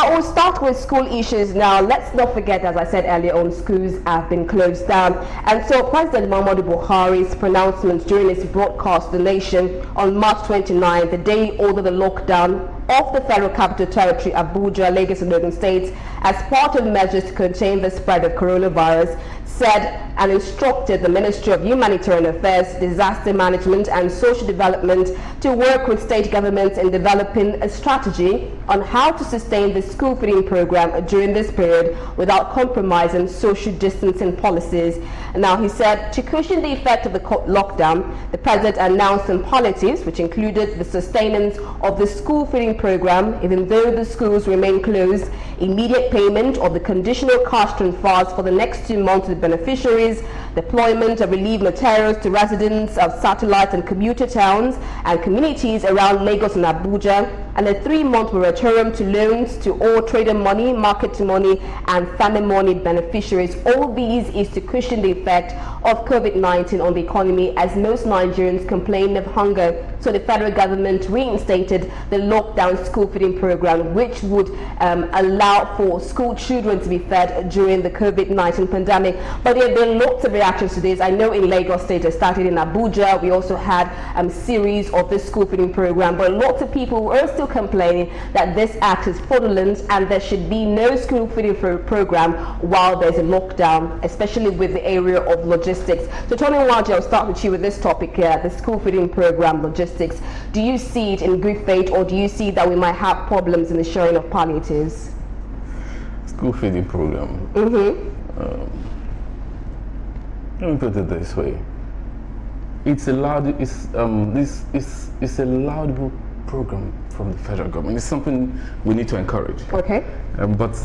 Now we'll start with school issues now. Let's not forget, as I said earlier on, schools have been closed down. And so President Muhammadu Buhari's pronouncement during his broadcast to the nation on March 29, the day he ordered the lockdown of the Federal Capital Territory, Abuja, Lagos and Ogun states as part of measures to contain the spread of coronavirus, said and instructed the Ministry of Humanitarian Affairs, Disaster Management and Social Development to work with state governments in developing a strategy on how to sustain the school feeding program during this period without compromising social distancing policies. Now, he said to cushion the effect of the lockdown, the President announced some policies which included the sustenance of the school feeding program even though the schools remain closed, immediate payment of the conditional cash transfers for the next 2 months to the beneficiaries, deployment of relief materials to residents of satellite and commuter towns and communities around Lagos and Abuja, and a 3-month moratorium to loans to all trader money, market money and family money beneficiaries. All these is to cushion the effect of COVID-19 on the economy, as most Nigerians complain of hunger. So the federal government reinstated the lockdown school feeding program, which would allow for school children to be fed during the COVID-19 pandemic. But there have been lots of reactions to this. I know in Lagos State it started in Abuja. We also had a series of this school feeding program, but lots of people are still complaining that this act is fraudulent and there should be no school feeding program while there's a lockdown, especially with the area of logistics. So Tony Nwaji, I'll start with you with this topic here, the school feeding program logistics. Do you see it in good faith, or do you see that we might have problems in the sharing of palliatives? School feeding program. Let me put it this way: it's a laudable program from the federal government. It's something we need to encourage. Okay. But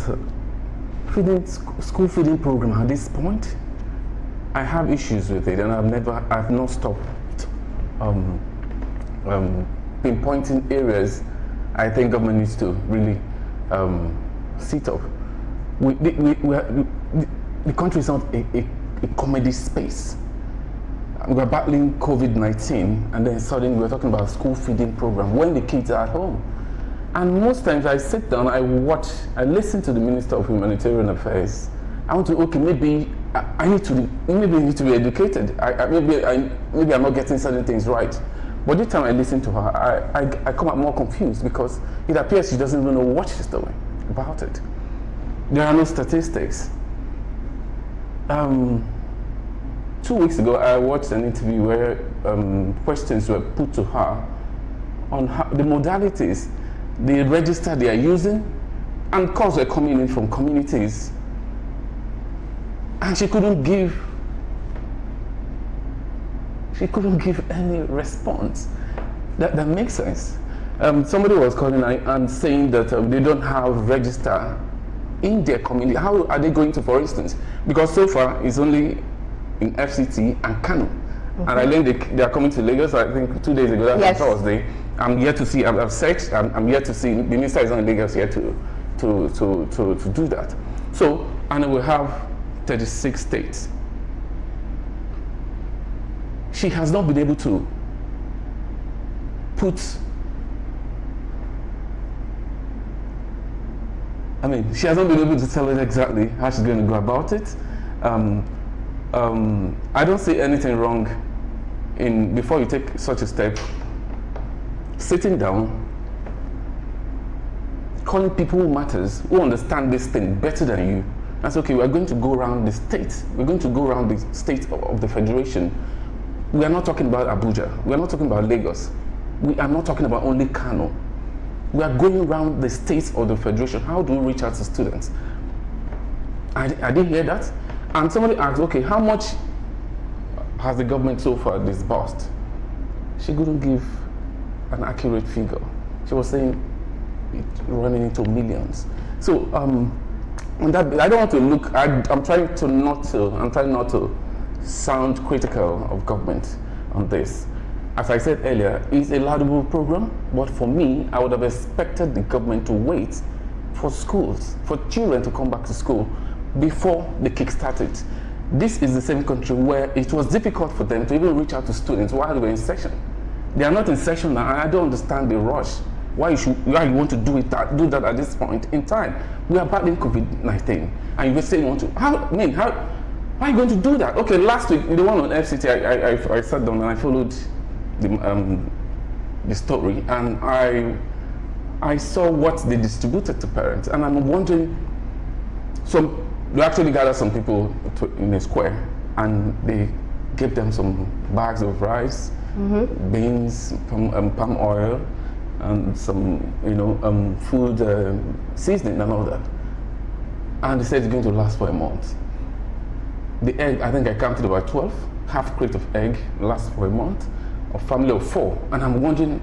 school feeding program at this point, I have issues with it, and I've not stopped pinpointing areas I think government needs to really sit up. The country is not a comedy space. We're battling COVID-19, and then suddenly we're talking about a school feeding program when the kids are at home. And most times I sit down, I listen to the Minister of Humanitarian Affairs. I want to, okay, maybe I need to be educated. Maybe I'm not getting certain things right. But the time I listen to her, I come out more confused, because it appears she doesn't even know what she's doing about it. There are no statistics. 2 weeks ago, I watched an interview where questions were put to her on how the modalities, the register they are using, and calls were coming in from communities, and she couldn't give any response that makes sense. Somebody was calling and saying that they don't have register in their community. How are they going to, for instance? Because so far it's only in FCT and Kano. And I learned they are coming to Lagos, I think 2 days ago, that's on Thursday. I'm yet to see, I've searched, I'm yet to see, the minister is on in Lagos yet to do that. So, and we have 36 states. She has not been able to she has not been able to tell us exactly how she's going to go about it. I don't see anything wrong in, before you take such a step, sitting down, calling people who matters, who understand this thing better than you. That's okay, we're going to go around the state. We're going to go around the state of the federation. We are not talking about Abuja. We are not talking about Lagos. We are not talking about only Kano. We are going around the states of the federation. How do we reach out to students? I didn't hear that. And somebody asked, okay, how much has the government so far disbursed? She couldn't give an accurate figure. She was saying it's running into millions. So on that, I don't want to look. I'm trying not to sound critical of government on this. As I said earlier, it's a laudable program, but for me, I would have expected the government to wait for schools, for children to come back to school before they kick-started. This is the same country where it was difficult for them to even reach out to students while they were in session. They are not in session now, and I don't understand the rush why you want to do that at this point in time. We are battling COVID-19, and you say you want to. Why are you going to do that? Okay, last week, the one on FCT, I sat down and I followed the story, and I saw what they distributed to parents, and I'm wondering. So they actually gathered some people in a square, and they gave them some bags of rice, beans, palm oil, and some, food seasoning and all that. And they said it's going to last for a month. The egg, I think I counted about 12, half crate of egg lasts for a month, a family of 4. And I'm wondering,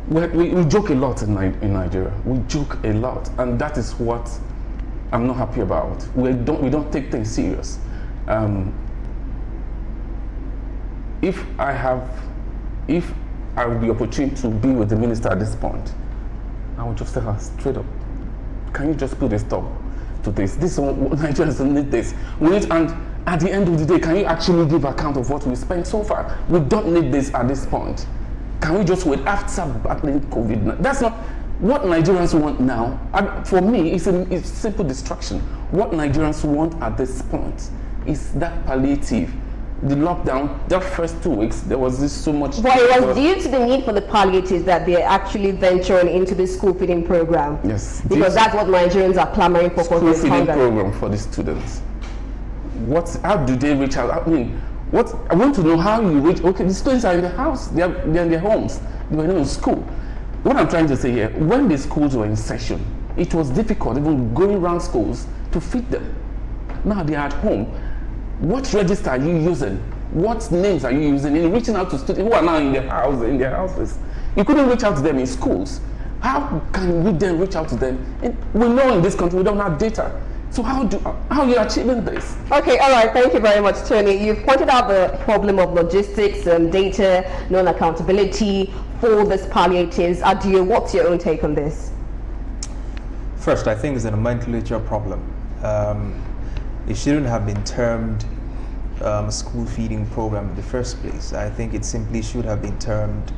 we joke a lot in Nigeria. We joke a lot, and that is what I'm not happy about. We don't take things serious. If I have the opportunity to be with the minister at this point, I would just tell her straight up, can you just put a stop to this? Nigerians need this. And at the end of the day, can you actually give account of what we spent so far? We don't need this at this point. Can we just wait after battling COVID? That's not what Nigerians want now. And for me, it's simple destruction. What Nigerians want at this point is that palliative. The lockdown, that first 2 weeks, there was this so much. But it was due to the need for the palliatives that they're actually venturing into the school feeding program. Yes. Because that's what Nigerians are clamoring for. School feeding program for the students. How do they reach out? I want to know how you reach. Okay, the students are in the house. They're in their homes. They were not in school. What I'm trying to say here, when the schools were in session, it was difficult even going around schools to feed them. Now they're at home. What register are you using? What names are you using in reaching out to students who are now in their houses? You couldn't reach out to them in schools. How can we then reach out to them? And we know in this country we don't have data. So how are you achieving this? Okay, all right. Thank you very much, Tony. You've pointed out the problem of logistics and data, non-accountability for this palliatives. Adio, what's your own take on this? First, I think it's a nomenclature problem. It shouldn't have been termed school feeding program in the first place. I think it simply should have been termed,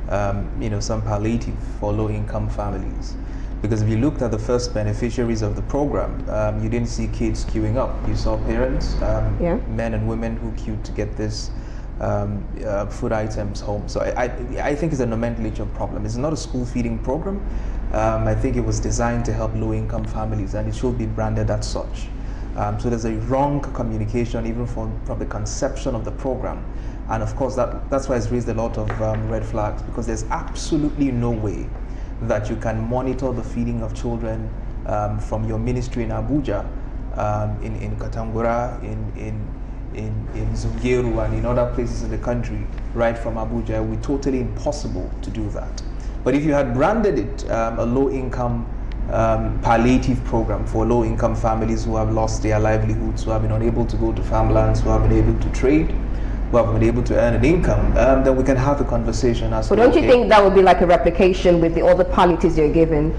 some palliative for low-income families. Because if you looked at the first beneficiaries of the program, you didn't see kids queuing up. You saw parents, men and women who queued to get this food items home. So I think it's a nomenclature problem. It's not a school feeding program. I think it was designed to help low-income families, and it should be branded as such. So there's a wrong communication even from the conception of the program. And of course, that's why it's raised a lot of red flags, because there's absolutely no way that you can monitor the feeding of children from your ministry in Abuja, in Katangura, in Zungeru, and in other places in the country, right from Abuja. It would be totally impossible to do that. But if you had branded it a low-income palliative program for low-income families who have lost their livelihoods, who have been unable to go to farmlands, who have been able to trade, who have been able to earn an income, then we can have a conversation as well. But don't you think that would be like a replication with the other palliatives you're given?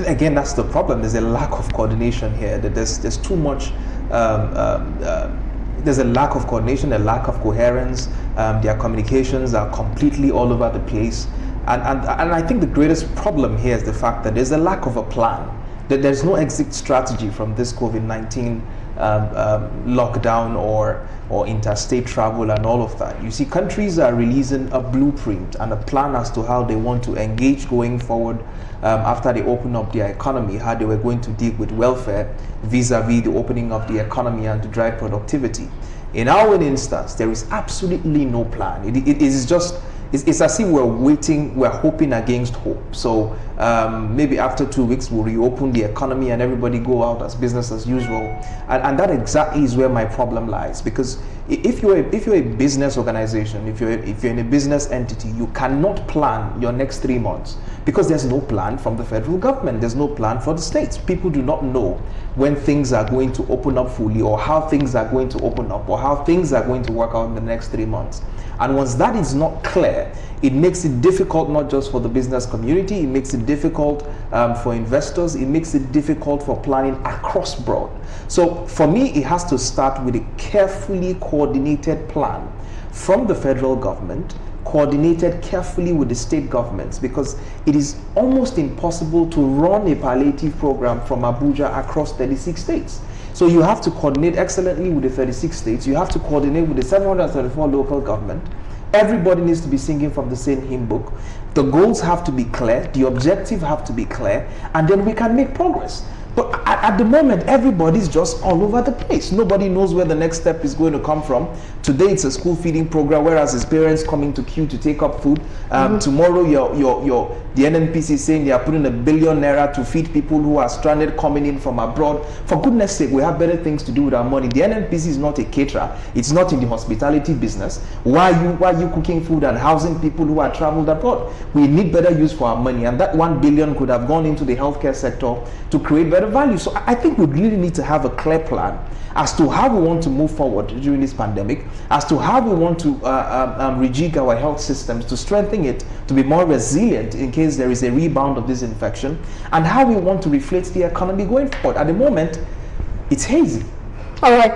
Again, that's the problem. There's a lack of coordination here. There's too much. There's a lack of coordination, a lack of coherence. Their communications are completely all over the place. And I think the greatest problem here is the fact that there's a lack of a plan. That there's no exit strategy from this COVID-19 lockdown or interstate travel and all of that. You see, countries are releasing a blueprint and a plan as to how they want to engage going forward after they open up their economy, how they were going to deal with welfare vis-a-vis the opening of the economy and to drive productivity. In our instance, there is absolutely no plan. It is just, it's as if we're hoping against hope. So maybe after 2 weeks we'll reopen the economy and everybody go out as business as usual. And that exactly is where my problem lies. Because if you're a business organization, if you're in a business entity, you cannot plan your next 3 months because there's no plan from the federal government. There's no plan for the states. People do not know when things are going to open up fully, or how things are going to open up, or how things are going to work out in the next 3 months. And once that is not clear, it makes it difficult not just for the business community, it makes it difficult for investors, it makes it difficult for planning across broad. So for me, it has to start with a carefully coordinated plan from the federal government, coordinated carefully with the state governments, because it is almost impossible to run a palliative program from Abuja across 36 states. So you have to coordinate excellently with the 36 states. You have to coordinate with the 734 local government. Everybody needs to be singing from the same hymn book. The goals have to be clear, the objective have to be clear, and then we can make progress. But at the moment, everybody's just all over the place. Nobody knows where the next step is going to come from. Today, it's a school feeding program, whereas his parents coming to queue to take up food. Tomorrow, the NNPC is saying they are putting ₦1 billion to feed people who are stranded coming in from abroad. For goodness sake, we have better things to do with our money. The NNPC is not a caterer. It's not in the hospitality business. Why are you cooking food and housing people who are traveled abroad? We need better use for our money, and that 1 billion could have gone into the healthcare sector to create better value. So I think we really need to have a clear plan as to how we want to move forward during this pandemic, as to how we want to rejig our health systems, to strengthen it, to be more resilient in case there is a rebound of this infection, and how we want to reflate the economy going forward. At the moment, it's hazy. All right.